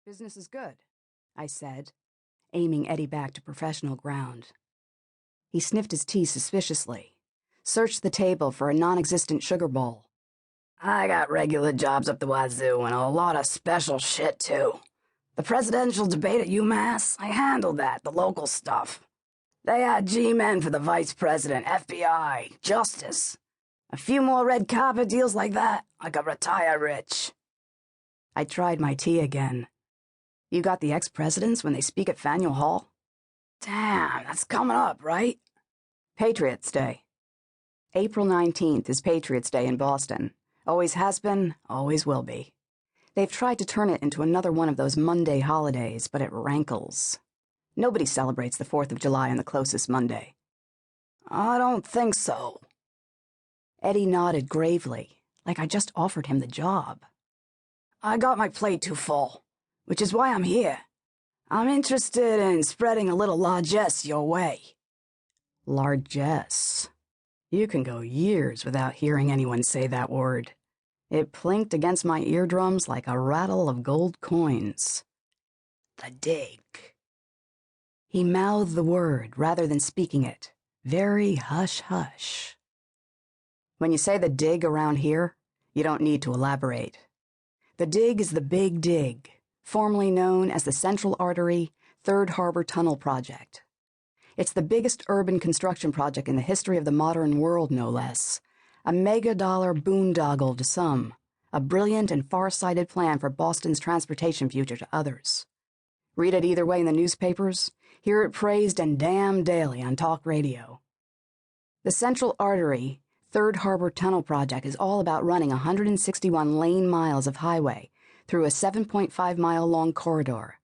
Business is good, I said, aiming Eddie back to professional ground. He sniffed his tea suspiciously, searched the table for a non-existent sugar bowl. I got regular jobs up the wazoo and a lot of special shit, too. The presidential debate at UMass, I handled that, the local stuff. They had G-men for the vice president, FBI, justice. A few more red carpet deals like that, I could retire rich. I tried my tea again. You got the ex-presidents when they speak at Faneuil Hall? Damn, that's coming up, right? Patriots' Day. April 19th is Patriots' Day in Boston. Always has been, always will be. They've tried to turn it into another one of those Monday holidays, but it rankles. Nobody celebrates the 4th of July on the closest Monday. I don't think so. Eddie nodded gravely, like I just offered him the job. I got my plate too full, which is why I'm here. I'm interested in spreading a little largesse your way. Largesse. You can go years without hearing anyone say that word. It plinked against my eardrums like a rattle of gold coins. The dig. He mouthed the word rather than speaking it, very hush-hush. When you say the dig around here, you don't need to elaborate. The dig is the Big Dig, formerly known as the Central Artery Third Harbor Tunnel Project. It's the biggest urban construction project in the history of the modern world, no less. A mega-dollar boondoggle to some, a brilliant and far-sighted plan for Boston's transportation future to others. Read it either way in the newspapers, hear it praised and damned daily on talk radio. The Central Artery Third Harbor Tunnel Project is all about running 161 lane miles of highway through a 7.5-mile-long corridor.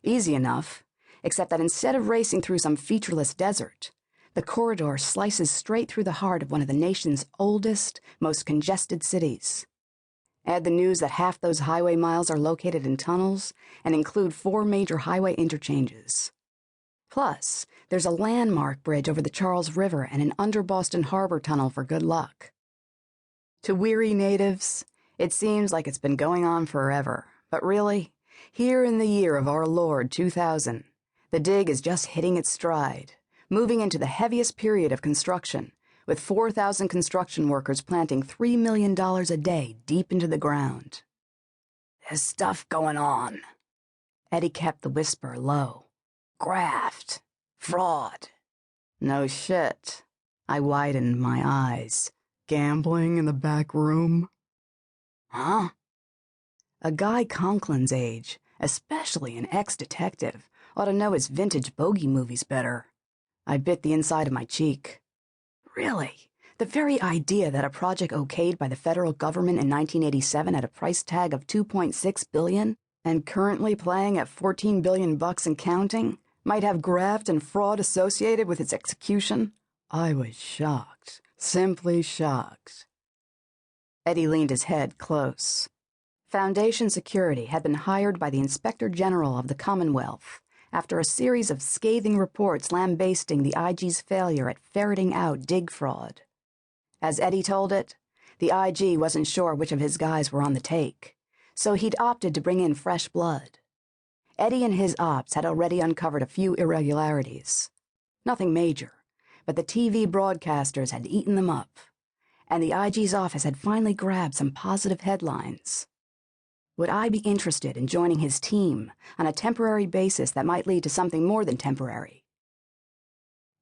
Easy enough, except that instead of racing through some featureless desert, the corridor slices straight through the heart of one of the nation's oldest, most congested cities. Add the news that half those highway miles are located in tunnels and include 4 major highway interchanges. Plus, there's a landmark bridge over the Charles River and an under-Boston Harbor tunnel for good luck. To weary natives, it seems like it's been going on forever, but really, here in the year of our Lord 2000, the dig is just hitting its stride, moving into the heaviest period of construction, with 4,000 construction workers planting $3 million a day deep into the ground. There's stuff going on. Eddie kept the whisper low. Graft. Fraud. No shit. I widened my eyes. Gambling in the back room? Huh? A guy Conklin's age, especially an ex-detective, ought to know his vintage bogey movies better. I bit the inside of my cheek. Really? The very idea that a project okayed by the federal government in 1987 at a price tag of $2.6 billion and currently playing at $14 billion bucks and counting might have graft and fraud associated with its execution? I was shocked, simply shocked. Eddie leaned his head close. Foundation Security had been hired by the Inspector General of the Commonwealth after a series of scathing reports lambasting the IG's failure at ferreting out dig fraud. As Eddie told it, the IG wasn't sure which of his guys were on the take, so he'd opted to bring in fresh blood. Eddie and his ops had already uncovered a few irregularities. Nothing major, but the TV broadcasters had eaten them up, and the IG's office had finally grabbed some positive headlines. Would I be interested in joining his team on a temporary basis that might lead to something more than temporary?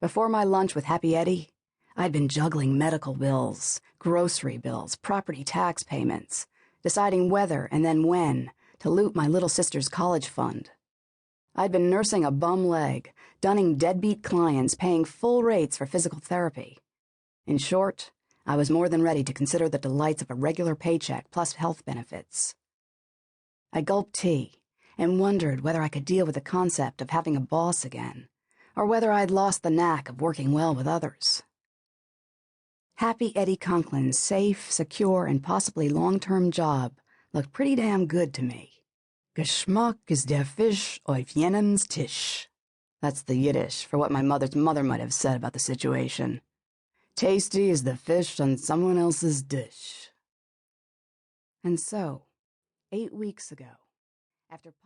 Before my lunch with Happy Eddie, I'd been juggling medical bills, grocery bills, property tax payments, deciding whether and then when to loot my little sister's college fund. I'd been nursing a bum leg, dunning deadbeat clients, paying full rates for physical therapy. In short, I was more than ready to consider the delights of a regular paycheck plus health benefits. I gulped tea and wondered whether I could deal with the concept of having a boss again, or whether I'd lost the knack of working well with others. Happy Eddie Conklin's safe, secure, and possibly long-term job looked pretty damn good to me. Geschmack ist der Fisch auf jenem's Tisch. That's the Yiddish for what my mother's mother might have said about the situation. Tasty is the fish on someone else's dish. And so, 8 weeks ago, after